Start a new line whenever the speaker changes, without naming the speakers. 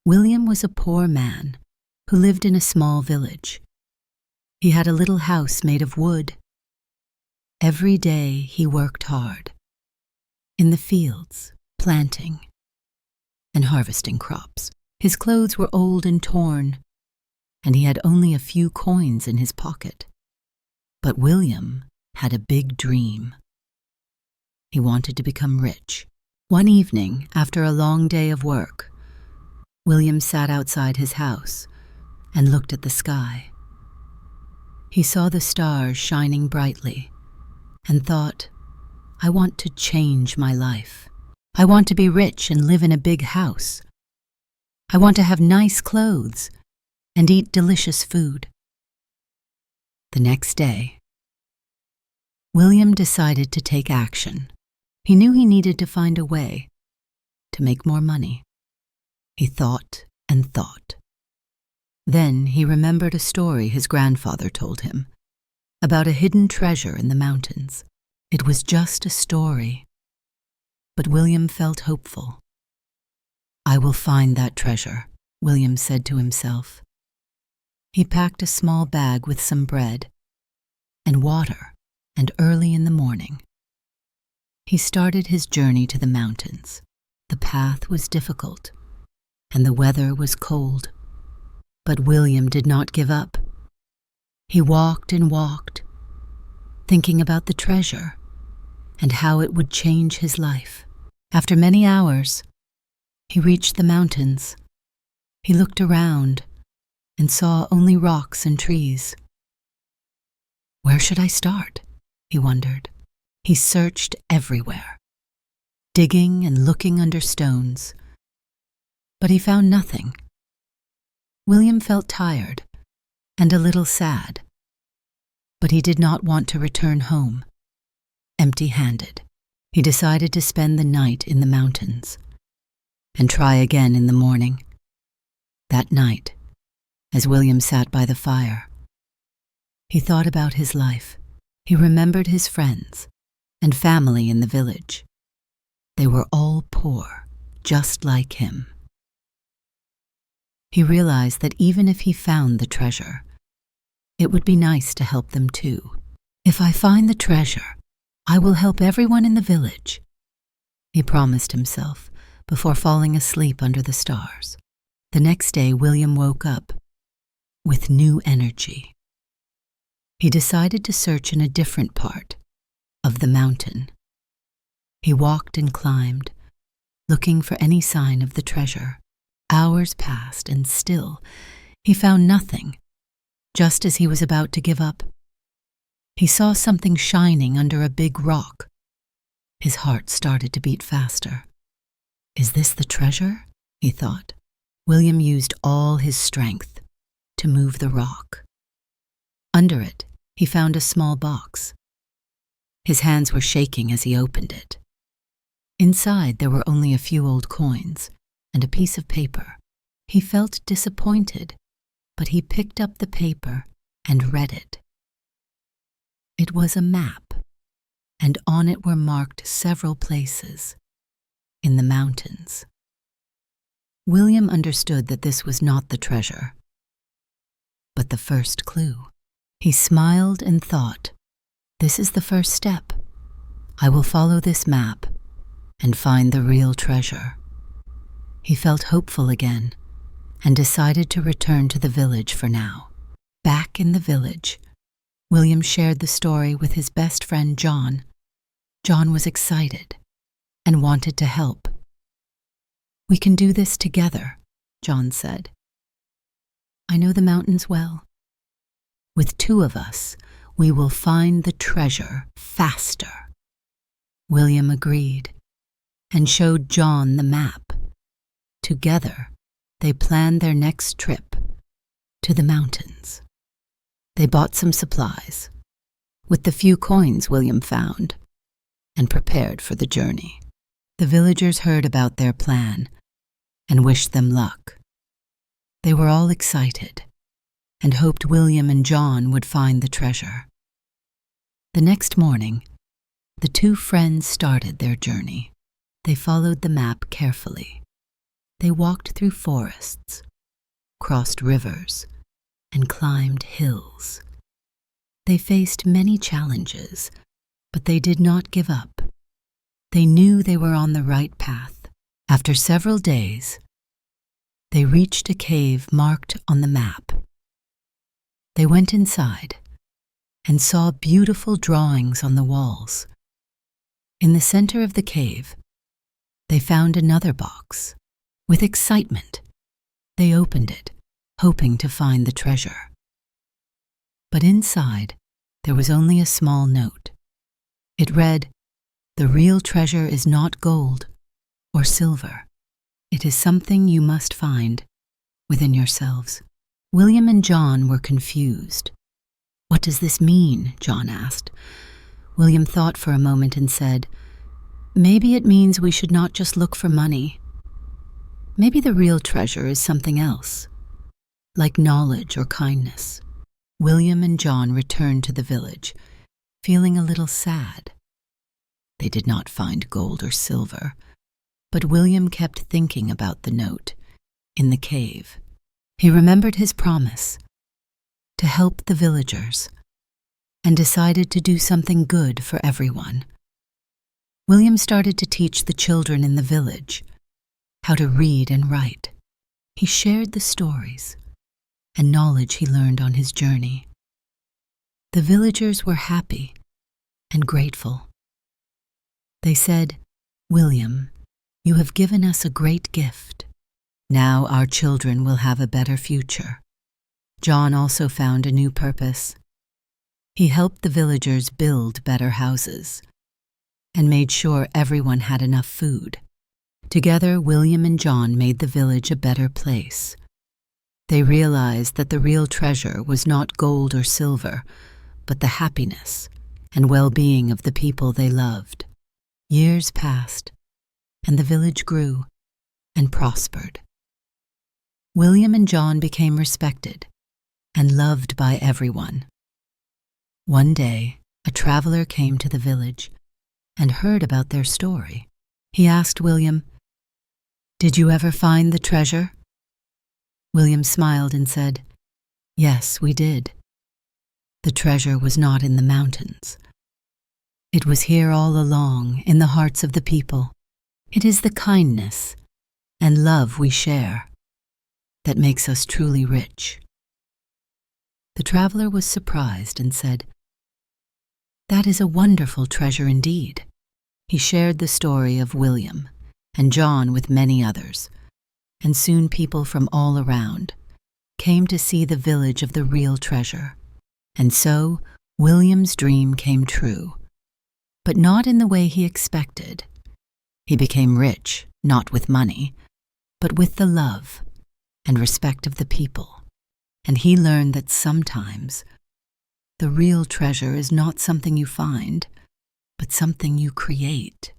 William was a poor man who lived in a small village. He had a little house made of wood. Every day he worked hard, in the fields, planting and harvesting crops. His clothes were old and torn, and he had only a few coins in his pocket. But William had a big dream. He wanted to become rich. One evening, after a long day of work, William sat outside his house and looked at the sky. He saw the stars shining brightly and thought, I want to change my life. I want to be rich and live in a big house. I want to have nice clothes and eat delicious food. The next day, William decided to take action. He knew he needed to find a way to make more money. He thought and thought. Then he remembered a story his grandfather told him about a hidden treasure in the mountains. It was just a story, but William felt hopeful. I will find that treasure, William said to himself. He packed a small bag with some bread and water, and early in the morning, he started his journey to the mountains. The path was difficult, and the weather was cold. But William did not give up. He walked and walked, thinking about the treasure and how it would change his life. After many hours, he reached the mountains. He looked around and saw only rocks and trees. Where should I start? He wondered. He searched everywhere, digging and looking under stones, but he found nothing. William felt tired and a little sad, but he did not want to return home empty-handed. He decided to spend the night in the mountains and try again in the morning. That night, as William sat by the fire, he thought about his life. He remembered his friends and family in the village. They were all poor, just like him. He realized that even if he found the treasure, it would be nice to help them too. If I find the treasure, I will help everyone in the village, he promised himself before falling asleep under the stars. The next day, William woke up with new energy. He decided to search in a different part of the mountain. He walked and climbed, looking for any sign of the treasure. Hours passed, and still he found nothing. Just as he was about to give up, he saw something shining under a big rock. His heart started to beat faster. Is this the treasure? He thought. William used all his strength to move the rock. Under it, he found a small box. His hands were shaking as he opened it. Inside, there were only a few old coins and a piece of paper. He felt disappointed, but he picked up the paper and read it. It was a map, and on it were marked several places in the mountains. William understood that this was not the treasure, but the first clue. He smiled and thought, this is the first step. I will follow this map and find the real treasure. He felt hopeful again and decided to return to the village for now. Back in the village, William shared the story with his best friend John. John was excited and wanted to help. We can do this together, John said. I know the mountains well. With two of us, we will find the treasure faster. William agreed and showed John the map. Together, they planned their next trip to the mountains. They bought some supplies, with the few coins William found, and prepared for the journey. The villagers heard about their plan and wished them luck. They were all excited and hoped William and John would find the treasure. The next morning, the two friends started their journey. They followed the map carefully. They walked through forests, crossed rivers, and climbed hills. They faced many challenges, but they did not give up. They knew they were on the right path. After several days, they reached a cave marked on the map. They went inside and saw beautiful drawings on the walls. In the center of the cave, they found another box. With excitement, they opened it, hoping to find the treasure. But inside, there was only a small note. It read, "The real treasure is not gold or silver. It is something you must find within yourselves." William and John were confused. "What does this mean?" John asked. William thought for a moment and said, "Maybe it means we should not just look for money. Maybe the real treasure is something else, like knowledge or kindness." William and John returned to the village, feeling a little sad. They did not find gold or silver, but William kept thinking about the note in the cave. He remembered his promise to help the villagers and decided to do something good for everyone. William started to teach the children in the village how to read and write. He shared the stories and knowledge he learned on his journey. The villagers were happy and grateful. They said, "William, you have given us a great gift. Now our children will have a better future." John also found a new purpose. He helped the villagers build better houses and made sure everyone had enough food. Together, William and John made the village a better place. They realized that the real treasure was not gold or silver, but the happiness and well-being of the people they loved. Years passed, and the village grew and prospered. William and John became respected and loved by everyone. One day, a traveler came to the village and heard about their story. He asked William, "Did you ever find the treasure?" William smiled and said, "Yes, we did. The treasure was not in the mountains. It was here all along, in the hearts of the people. It is the kindness and love we share that makes us truly rich." The traveler was surprised and said, "That is a wonderful treasure indeed." He shared the story of William and John with many others, and soon people from all around came to see the village of the real treasure. And so William's dream came true, but not in the way he expected. He became rich, not with money, but with the love and respect of the people. And he learned that sometimes the real treasure is not something you find, but something you create.